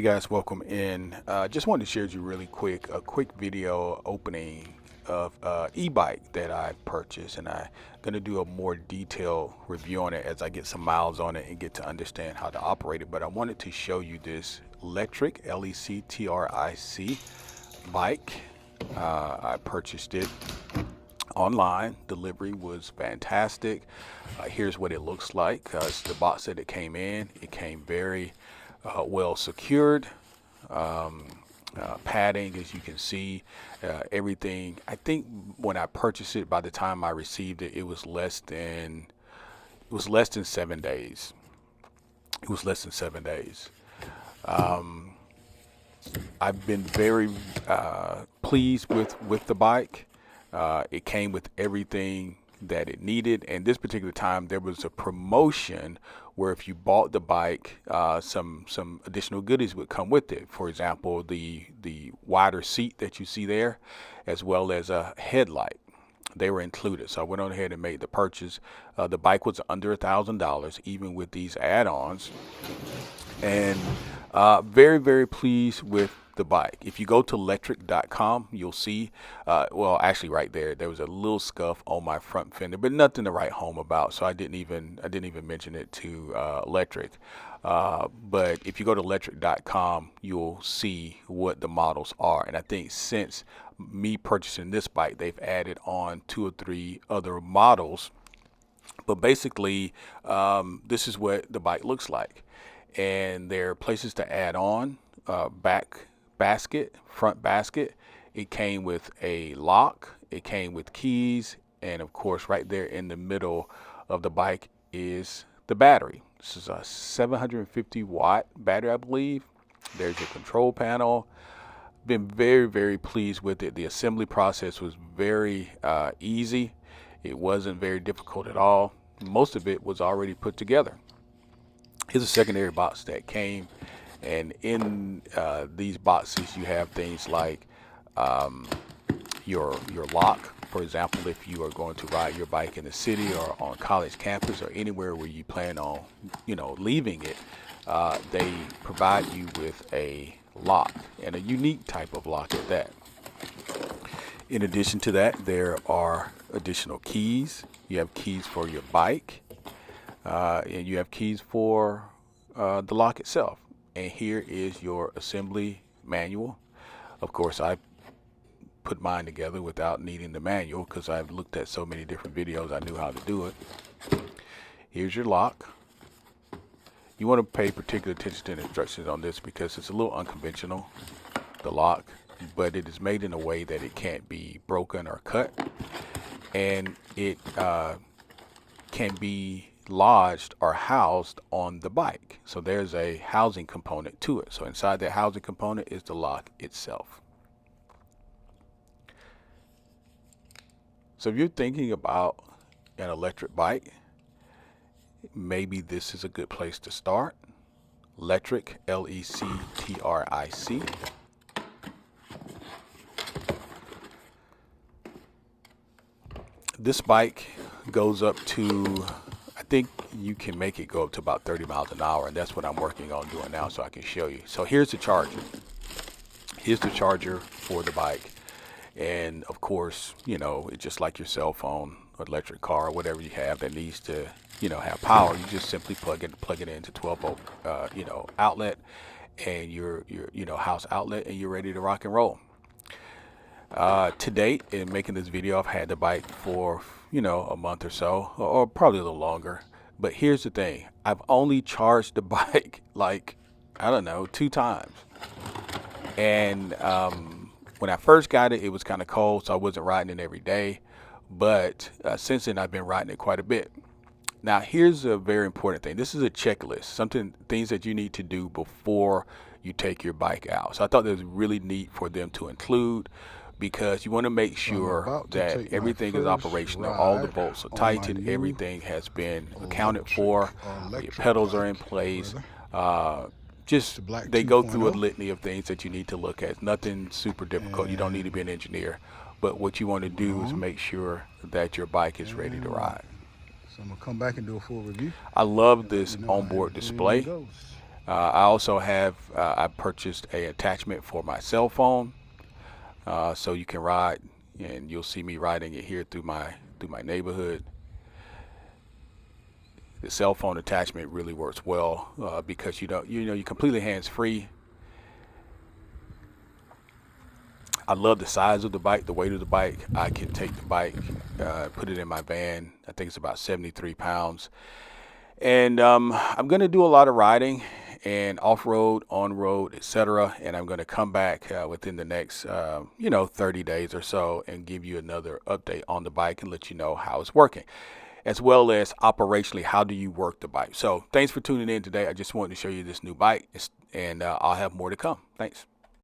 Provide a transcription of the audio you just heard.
guys, welcome in. Just wanted to share with you really quick a quick video opening of e-bike that I purchased, and I'm going to do a more detailed review on it as I get some miles on it and get to understand how to operate it. But I wanted to show you this Lectric Lectric bike. I purchased it online. Delivery was fantastic. Here's what it looks like. It's the box that it came in. It came very well secured. Padding, as you can see, everything. I think when I purchased it, by the time I received it, it was less than 7 days. It was less than 7 days. I've been very pleased with the bike. It came with everything that it needed, and this particular time there was a promotion where if you bought the bike, some additional goodies would come with it. For example, the wider seat that you see there, as well as a headlight. They were included, so I went on ahead and made the purchase. The bike was under $1,000, even with these add-ons, and very pleased with the bike. If you go to lectric.com, you'll see, well, actually right there was a little scuff on my front fender, but nothing to write home about, so I didn't even mention it to Lectric. But if you go to lectric.com, you'll see what the models are, and I think since me purchasing this bike, they've added on 2 or 3 other models. But basically, this is what the bike looks like, and there are places to add on. Back basket, front basket. It came with a lock, it came with keys, and of course right there in the middle of the bike is the battery. This is a 750 watt battery, I believe. There's your control panel. Been very pleased with it. The assembly process was very easy. It wasn't very difficult at all. Most of it was already put together. Here's a secondary box that came, and in these boxes you have things like your lock. For example, if you are going to ride your bike in the city or on college campus or anywhere where you plan on leaving it, they provide you with a lock, and a unique type of lock at that. In addition to that, there are additional keys. You have keys for your bike, and you have keys for the lock itself. And here is your assembly manual. Of course, I put mine together without needing the manual because I've looked at so many different videos. I knew how to do it. Here's your lock. You want to pay particular attention to the instructions on this because it's a little unconventional, the lock, but it is made in a way that it can't be broken or cut, and it can be lodged or housed on the bike. So there's a housing component to it. So inside that housing component is the lock itself. So if you're thinking about an electric bike, maybe this is a good place to start. Lectric, Lectric. This bike goes up to, I think you can make it go up to about 30 miles an hour, and that's what I'm working on doing now so I can show you. So here's the charger. Here's the charger for the bike. And of course, it's just like your cell phone, electric car, or whatever you have that needs to, have power. You just simply plug it into 12 volt, outlet, and your house outlet, and you're ready to rock and roll. To date, in making this video, I've had the bike for a month or so, or probably a little longer. But here's the thing: I've only charged the bike like, I don't know, 2 times. And when I first got it, it was kind of cold, so I wasn't riding it every day. But since then, I've been riding it quite a bit. Now, here's a very important thing. This is a checklist, things that you need to do before you take your bike out. So I thought it was really neat for them to include, because you want to make sure that everything is operational. All the bolts are tightened, everything has been accounted for, your pedals are in place. They go through a litany of things that you need to look at. Nothing super difficult. You don't need to be an engineer. But what you want to do is make sure that your bike is ready to ride. So I'm going to come back and do a full review. I love this onboard display. I also have I purchased a attachment for my cell phone, so you can ride, and you'll see me riding it here through my neighborhood. The cell phone attachment really works well because you're completely hands free. I love the size of the bike, the weight of the bike. I can take the bike, put it in my van. I think it's about 73 pounds. And I'm going to do a lot of riding and off-road, on-road, etc. And I'm going to come back within the next, 30 days or so and give you another update on the bike and let you know how it's working, as well as operationally, how do you work the bike. So thanks for tuning in today. I just wanted to show you this new bike, and I'll have more to come. Thanks.